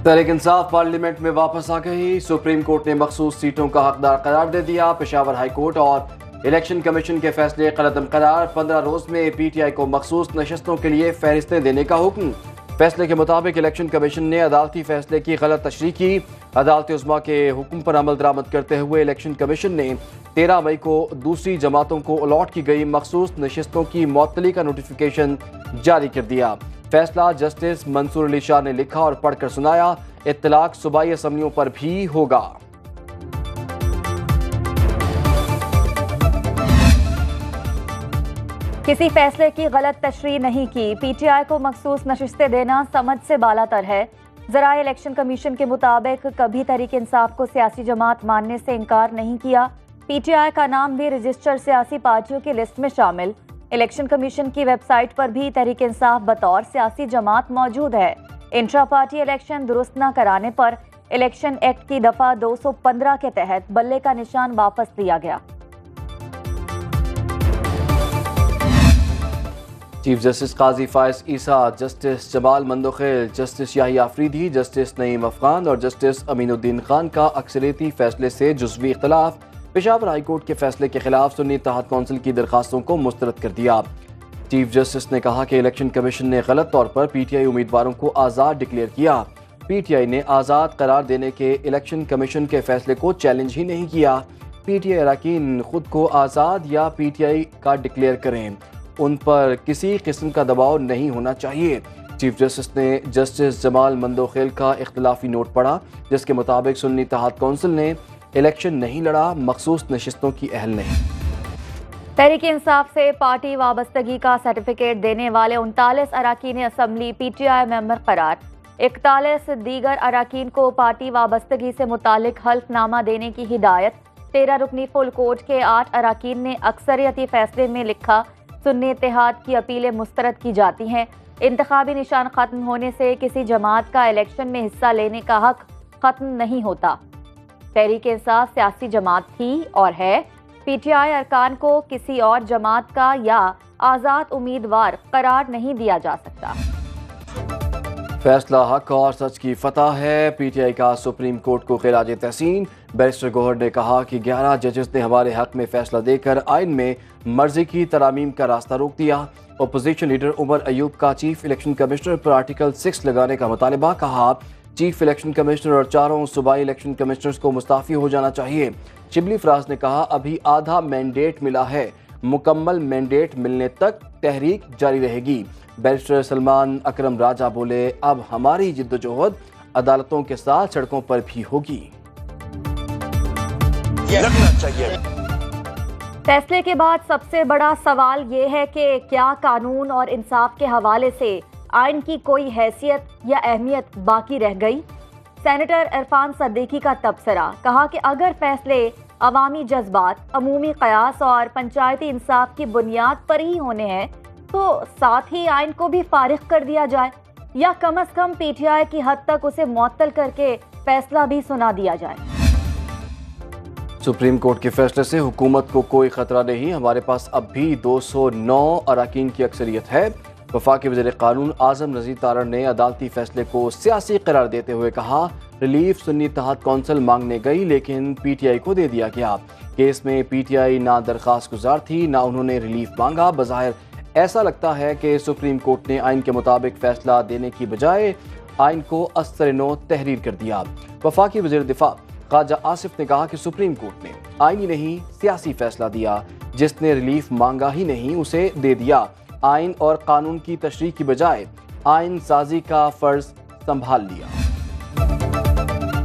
Tehreek Insaf parliament में वापस आ गई। सुप्रीम कोर्ट ने मखसूस सीटों का हकदार करार दे दिया। पेशावर हाई कोर्ट और इलेक्शन कमीशन के फैसले कलअदम करार। 15 रोज में PTI को मखसूस नशस्तों के लिए फहरिस्तें देने का हुक्म। फैसले के मुताबिक इलेक्शन कमीशन ने अदालती फैसले की गलत तशरीह की। अदालत उज़्मा के हुक्म पर अमल दरामद करते हुए इलेक्शन कमीशन ने 13 मई को दूसरी जमातों को अलॉट की गई मखसूस नशस्तों की मुअत्तली का नोटिफिकेशन जारी कर दिया। फैसला जस्टिस मंसूर अली शाह ने लिखा और पढ़कर सुनाया। इत्तलाक सूबाई असम्बलियों पर भी होगा। किसी फैसले की गलत तशरीह नहीं की। PTI को मखसूस नशिस्तें देना समझ से बालातर है। ज़राए इलेक्शन कमीशन के मुताबिक कभी तहरीक इंसाफ को सियासी जमात मानने से इनकार नहीं किया। PTI का नाम भी रजिस्टर्ड सियासी पार्टियों की लिस्ट में शामिल। इलेक्शन कमीशन की वेबसाइट पर भी तहरीक इंसाफ बतौर सियासी जमात मौजूद है। इंट्रा पार्टी इलेक्शन दुरुस्त न कराने पर इलेक्शन एक्ट की दफा 215 के तहत बल्ले का निशान वापस लिया गया। Chief justice Qazi Faez Isa, justice Jamal Mandokhail, justice Yahya Afridi, justice Naeem Afghan और जस्टिस अमीनुद्दीन खान का अक्सरियती फैसले से जुज़वी इख्तलाफ। पेशावर हाई कोर्ट के फैसले के खिलाफ सुन्नी इत्तेहाद कौंसिल की दरखास्तों को मुस्तरद कर दिया। चीफ जस्टिस ने कहा कि इलेक्शन कमीशन ने गलत तौर पर PTI उम्मीदवारों को आज़ाद डिक्लेयर किया। PTI ने आज़ाद करार देने के इलेक्शन कमीशन के फैसले को चैलेंज ही नहीं किया। PTI अरकान खुद को आज़ाद या PTI का डिक्लेयर करें, उन पर किसी किस्म का दबाव नहीं होना चाहिए। चीफ जस्टिस ने जस्टिस जमाल मंदोखेल का इख्तलाफी नोट पढ़ा, जिसके मुताबिक सुन्नी इत्तेहाद कौंसिल ने इलेक्शन नहीं लड़ा, मखसूस नशिस्तों की अहल नहीं। तहरीक इंसाफ से पार्टी वाबस्तगी का सर्टिफिकेट देने वाले 39 अरकान असम्बली PTI मेंबर करार। 41 दीगर अरकान को पार्टी वाबस्तगी से मुतालिक हल्फनामा देने की हिदायत। 13 रुकनी फुल कोर्ट के 8 अरकान ने अक्सरियती फैसले में लिखा, सुन्नी इत्तेहाद की अपीलें मुस्तरद की जाती हैं। इंतखाबी निशान खत्म होने से किसी जमात का इलेक्शन में हिस्सा लेने का हक खत्म नहीं होता। तहरीक इंसाफ सियासी जमात थी और है। PTI अरकान को किसी और जमात का या आज़ाद उम्मीदवार करार नहीं दिया जा सकता। फैसला हक और सच की फतह है। PTI का सुप्रीम कोर्ट को खिराज तहसीन। बैरिस्टर गौहर ने कहा कि 11 जजेस ने हमारे हक में फैसला देकर आइन में मर्जी की तरामीम का रास्ता रोक दिया। अपोजिशन लीडर उमर अयूब का चीफ इलेक्शन कमिश्नर पर आर्टिकल 6 लगाने का मुतालबा। कहा चीफ इलेक्शन कमिश्नर और 4 सूबाई इलेक्शन कमिश्नर्स को मुस्ताफी हो जाना चाहिए। शिबली फराज ने कहा अभी आधा मैंडेट मिला है, मुकम्मल मैंडेट मिलने तक तहरीक जारी रहेगी। बैरिस्टर सलमान अकरम राजा बोले अब हमारी जिद्दोजहद अदालतों के साथ सड़कों पर भी होगी। फैसले के बाद सबसे बड़ा सवाल ये है कि क्या कानून और इंसाफ के हवाले से आइन की कोई हैसियत या अहमियत बाकी रह गई। सेनेटर इरफान सद्दीकी का तबसरा। कहा कि अगर फैसले अवामी जज्बात, अमूमी कयास और पंचायती इंसाफ की बुनियाद पर ही होने हैं तो साथ ही आइन को भी फारिग कर दिया जाए या कम अज कम PTI की हद तक उसे मुअत्तल करके फैसला भी सुना दिया जाए। सुप्रीम कोर्ट के फैसले से हुकूमत को कोई खतरा नहीं, हमारे पास अब भी 209 अरकान की अक्सरियत है। वफाकी वज़ीर कानून आज़म नज़ीर तारड़ ने अदालती फैसले को सियासी करार देते हुए कहा रिलीफ सुन्नी इत्तेहाद कौंसिल मांगने गई लेकिन PTI को दे दिया गया। केस में PTI ना दरख्वास्त गुजार थी ना उन्होंने रिलीफ मांगा। बज़ाहिर ऐसा लगता है कि सुप्रीम कोर्ट ने आइन के मुताबिक फैसला देने की बजाय आइन को अस्तर-ए-नौ तहरीर कर दिया। वफाकी वज़ीर दिफा ख्वाजा आसिफ ने कहा कि सुप्रीम कोर्ट ने आइनी नहीं सियासी फैसला दिया। जिसने रिलीफ मांगा ही नहीं उसे दे दिया। आइन और कानून की तशरीह की बजाय आइन साजी का फर्ज संभाल लिया।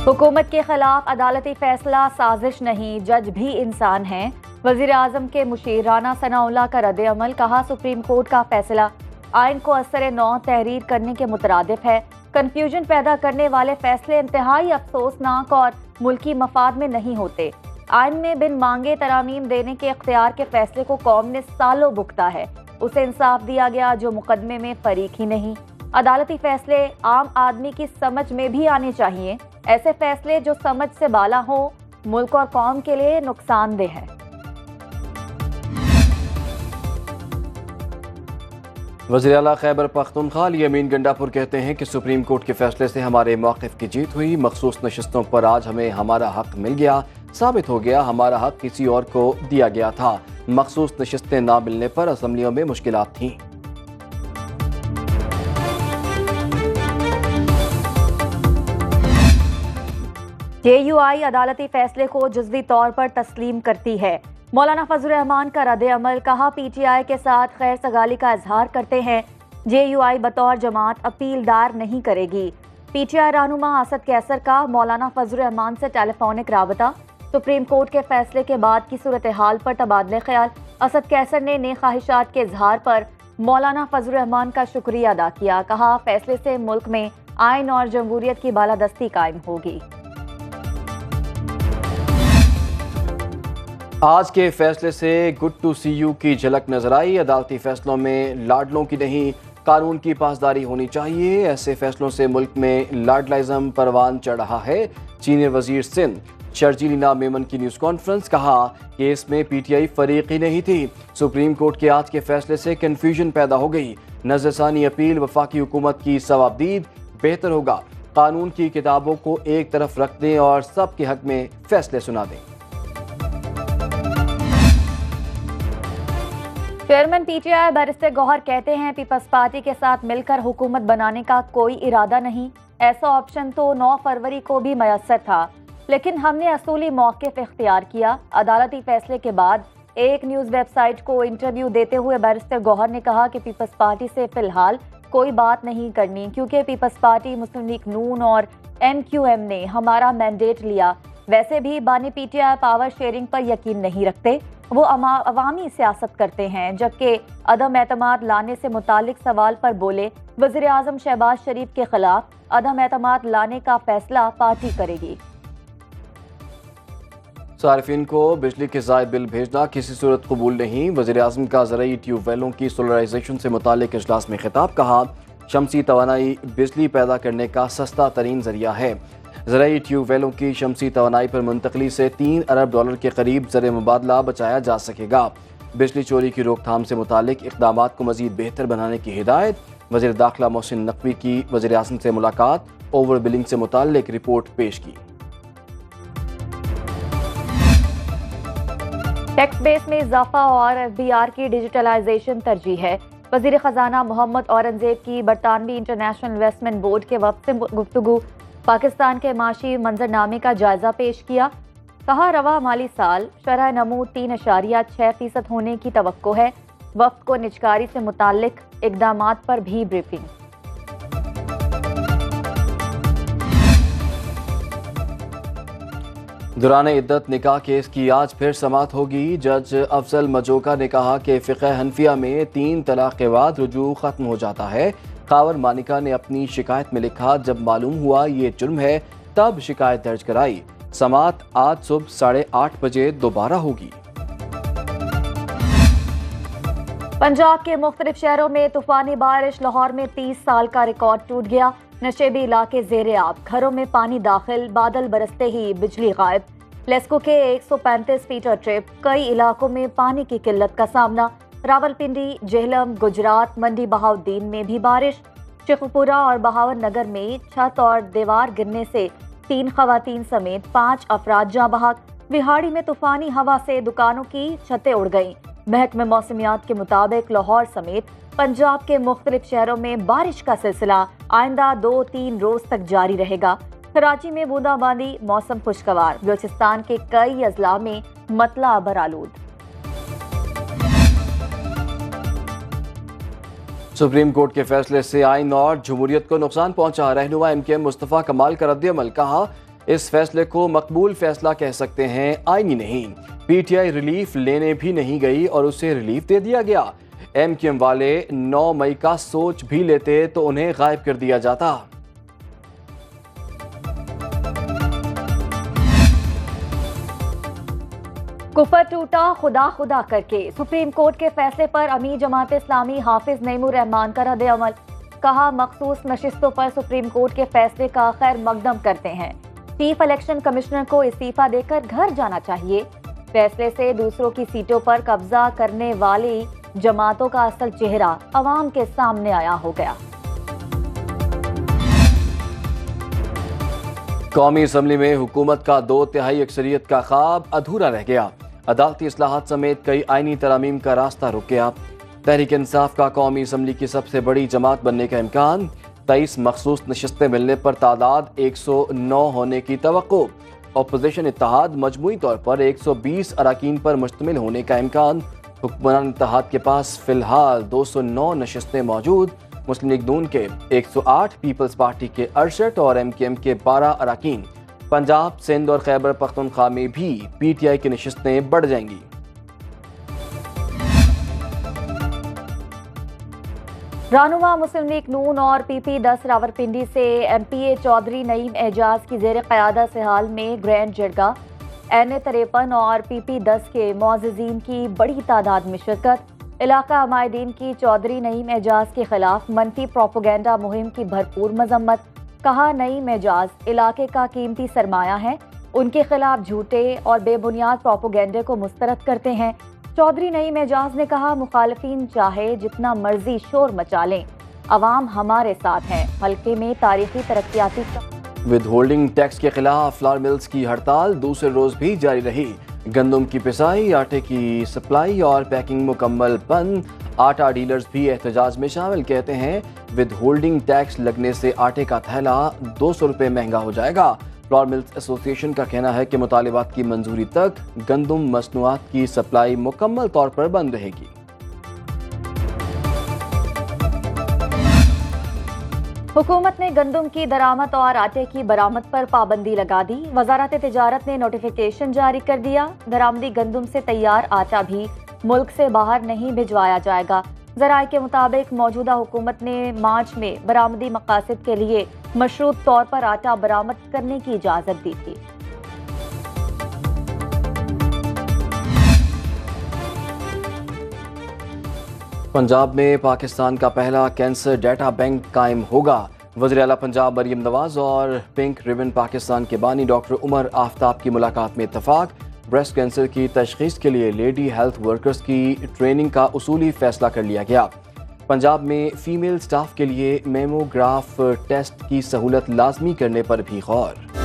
हुकूमत के खिलाफ अदालती फैसला साजिश नहीं, जज भी इंसान हैं। वजीर आजम के मुशीर राना सनाउल्लाह का रद्द अमल। कहा सुप्रीम कोर्ट का फैसला आइन को असर-ए-नौ तहरीर करने के मुतरादिफ है। कंफ्यूजन पैदा करने वाले फैसले इंतहाई अफसोसनाक और मुल्की मफाद में नहीं होते। आइन में बिन मांगे तरामीम देने के इख्तियार के फैसले को कौम ने सालों भुगता है। उसे इंसाफ दिया गया जो मुकदमे में फरीक ही नहीं। अदालती फैसले आम आदमी की समझ में भी आने चाहिए। ऐसे फैसले जो समझ से बाला हो मुल्क और कौम के लिए नुकसानदेह है। वज़ीर आला खैबर पख्तूनख्वा अमीन गंडापुर कहते हैं कि सुप्रीम कोर्ट के फैसले से हमारे मौक़िफ़ की जीत हुई। मखसूस नशिस्तों पर आज हमें हमारा हक मिल गया। साबित हो गया हमारा हक किसी और को दिया गया था। मखसूस नशिस्तें ना मिलने पर असम्बलियों में मुश्किलात थीं। JUI अदालती फैसले को जुज़वी तौर पर तस्लीम करती है। मौलाना फजल रहमान का रद्द अमल, कहा PTI के साथ खैर सगाली का इजहार करते हैं। JUI बतौर जमात अपील दायर नहीं करेगी। PTI रहनुमा असद कैसर का मौलाना फजल रहमान से टेलीफोनिक राबता। सुप्रीम कोर्ट के फैसले के बाद की सूरत हाल पर तबादले ख्याल। असद कैसर ने नेक ख्वाहिशात के इजहार पर मौलाना फजल रहमान का शुक्रिया अदा किया। कहा फैसले से मुल्क में आइन और जमहूरियत की बालादस्ती कायम होगी। आज के फैसले से गुड टू सी यू की झलक नजर आई। अदालती फैसलों में लाडलों की नहीं कानून की पासदारी होनी चाहिए। ऐसे फैसलों से मुल्क में लाडलाइज्म परवान चढ़ रहा है। सीनियर वजीर सिंध शर्जीलीना मेमन की न्यूज़ कॉन्फ्रेंस, कहा कि इसमें PTI फरीक ही नहीं थी। सुप्रीम कोर्ट के आज के फैसले से कन्फ्यूजन पैदा हो गई। नजरसानी अपील वफाकी हुकूमत की सवाबदीद बेहतर होगा। कानून की किताबों को एक तरफ रख दें और सबके हक में फैसले सुना दें। चेयरमैन PTI बैरिस्टर गौहर कहते हैं पीपल्स पार्टी के साथ मिलकर हुकूमत बनाने का कोई इरादा नहीं। ऐसा ऑप्शन तो 9 फरवरी को भी मयसर था, लेकिन हमने असूली मौक़िफ़ इख्तियार किया। अदालती फैसले के बाद एक न्यूज़ वेबसाइट को इंटरव्यू देते हुए बैरिस्टर गौहर ने कहा कि पीपल्स पार्टी से फिलहाल कोई बात नहीं करनी, क्योंकि पीपल्स पार्टी, मुस्लिम लीग नून और MQM ने हमारा मैंडेट लिया। वैसे भी बानी PTI पावर शेयरिंग पर यकीन नहीं रखते। वो अवामी सियासत करते हैं। जबकि अदम एतमाद लाने से मुतालिक सवाल पर बोले, वज़ीर आज़म शहबाज शरीफ के खिलाफ अदम एतमाद लाने का फैसला पार्टी करेगी। सारिफिन को बिजली के ज़ायद बिल भेजना किसी सूरत कबूल नहीं। वज़ीर आज़म का ज़रई ट्यूबवेलों की सोलराइजेशन से मुतालिक इजलास में खिताब, कहा शमसी तवानाई बिजली पैदा करने का सस्ता तरीन जरिया है। ज़रई ट्यूबवेलों की शमसी तवानाई पर मुंतकली से $3 अरब के करीब ज़र मुबादला बचाया जा सकेगा। बिजली चोरी की रोकथाम से मुतालिक इक़दामात को मज़ीद बेहतर बनाने की हिदायत। वज़ीर दाखिला मोहसिन नकवी की वज़ीर आज़म से मुलाकात, ओवर बिलिंग से मुतालिक रिपोर्ट पेश की। टैक्स बेस में इजाफा और FBR की डिजिटलाइजेशन तरजीह है। वज़ीर ख़जाना मोहम्मद औरंगज़ेब की बरतानवी इंटरनेशनल इन्वेस्टमेंट बोर्ड के वक्त से गुफ्तगू, पाकिस्तान के माशी मंजरनामे का जायजा पेश किया। कहा रवा माली साल शरह नमू 3.6% होने की तवक्को है। वक्त को निजकारी से मुताल्लिक इक़दामात पर भी ब्रीफिंग। दौरान इद्दत निकाह केस की आज फिर समाअत होगी। जज अफजल मजोका ने कहा कि फ़िक़्ह हनफिया में 3 तलाक़ के बाद रुजू ख़त्म हो जाता है। खावर मानिका ने अपनी शिकायत में लिखा, जब मालूम हुआ ये जुर्म है तब शिकायत दर्ज कराई। समाअत आज सुबह 8:30 बजे दोबारा होगी। पंजाब के मुख्तलिफ शहरों में तूफानी बारिश। लाहौर में 30 साल का रिकॉर्ड टूट गया। नशेबी इलाके ज़ेरे आब, घरों में पानी दाखिल, बादल बरसते ही बिजली गायब। लेस्को के 135 फीट ट्रिप, कई इलाकों में पानी की किल्लत का सामना। रावलपिंडी, जेहलम, गुजरात, मंडी बहाउद्दीन में भी बारिश। शेखुपुरा और बहावर नगर में छत और दीवार गिरने से 3 खवातीन समेत 5 अफराद जाँ बहक। विहाड़ी में तूफानी हवा से दुकानों की छतें उड़ गईं। महकमे मौसमियात के मुताबिक लाहौर समेत पंजाब के मुख्तलिफ शहरों में बारिश का सिलसिला आइंदा 2-3 रोज तक जारी रहेगा। कराची में बूंदाबांदी, मौसम खुशगवार। बलूचिस्तान के कई अजला में मतला बरालूद। सुप्रीम कोर्ट के फैसले से आइन और जमहूरियत को नुकसान पहुंचा। रहनुमा MKM मुस्तफ़ा कमाल का रद्द अमल, कहा इस फैसले को मकबूल फैसला कह सकते हैं, आईनी नहीं। PTI रिलीफ लेने भी नहीं गई और उसे रिलीफ दे दिया गया। MKM वाले 9 मई का सोच भी लेते तो उन्हें गायब कर दिया जाता। कुफर टूटा खुदा खुदा करके। सुप्रीम कोर्ट के फैसले पर अमीर जमात इस्लामी हाफिज नईमुर रहमान का रद्द अमल, कहा मखसूस नशिस्तों पर सुप्रीम कोर्ट के फैसले का खैर मकदम करते हैं। चीफ इलेक्शन कमिश्नर को इस्तीफा देकर घर जाना चाहिए। फैसले से दूसरों की सीटों पर कब्जा करने वाली जमातों का असल चेहरा अवाम के सामने आया हो गया। कौमी असम्बली में हुकूमत का 2/3 अक्सरियत का ख्वाब अधूरा रह गया। अदालती इस्लाहात समेत कई आईनी तरमीम का रास्ता रुक गया। तहरीक इंसाफ का कौमी असम्बली की सबसे बड़ी जमात बनने का इम्कान, 23 मखसूस नशस्तें मिलने पर तादाद 109 होने की तवक्को। अपोजिशन इत्तेहाद मजमूई तौर पर 120 अराकीन पर मुश्तमिल होने का इम्कान। हुक्मरान इत्तेहाद के पास फिलहाल 209 नशस्तें मौजूद। मुस्लिम लीग नून के 108, पीपल्स पार्टी के 68 और MKM के 12 अराकीन। पंजाब, सिंध और खैबर पख्तूनख्वा में भी PTI की नशस्तें बढ़ जाएंगी। रहनुमा मुस्लिम लीग नून और PP10 रावलपिंडी से MPA चौधरी नईम एजाज की जेर क़यादत से हाल में ग्रैंड जरगा NA-53 और PP10 के मुअज़्ज़िज़ीन की बड़ी तादाद में शिरकत। इलाका अमायदीन की चौधरी नईम एजाज के खिलाफ मनफी प्रोपोगेंडा मुहिम की भरपूर मजम्मत। कहा, नईम एजाज इलाके का कीमती सरमाया है, उनके खिलाफ झूठे और बेबुनियाद प्रोपोगेंडे को मुस्तरद करते हैं। चौधरी नईम एजाज ने कहा, मुखालिफिन चाहे जितना मर्जी शोर मचा लें, अवाम हमारे साथ है। हल्के में तारीखी तरक्याती विद होल्डिंग टैक्स के खिलाफ फ्लावर मिल्स की हड़ताल दूसरे रोज भी जारी रही। गंदम की पिसाई, आटे की सप्लाई और पैकिंग मुकम्मल बंद। आटा डीलर्स भी एहतजाज में शामिल। कहते हैं, विद होल्डिंग टैक्स लगने से आटे का थैला 200 रुपये महंगा हो जाएगा। फ्लावर मिल्स एसोसिएशन का कहना है कि मुतालिबात की मंजूरी तक गंदम मसनूआत की सप्लाई मुकम्मल तौर पर बंद रहेगी। हुकूमत ने गंदम की दरामद और आटे की बरामद पर पाबंदी लगा दी। वजारत तिजारत ने नोटिफिकेशन जारी कर दिया। दरामदी गंदम से तैयार आटा भी मुल्क से बाहर नहीं भिजवाया जाएगा। ज़राए के मुताबिक मौजूदा हुकूमत ने मार्च में बरामदी मकासद के लिए मशरूत तौर पर आटा बरामद करने की इजाज़त दी थी। पंजाब में पाकिस्तान का पहला कैंसर डेटा बैंक कायम होगा। वज़ीर आला पंजाब मरियम नवाज और पिंक रिबन पाकिस्तान के बानी डॉक्टर उमर आफ्ताब की मुलाकात में इत्तफाक। ब्रेस्ट कैंसर की तशखीस के लिए लेडी हेल्थ वर्कर्स की ट्रेनिंग का उसूली फैसला कर लिया गया। पंजाब में फीमेल स्टाफ के लिए मेमोग्राफ टेस्ट की सहूलत लाजमी करने पर भी गौर।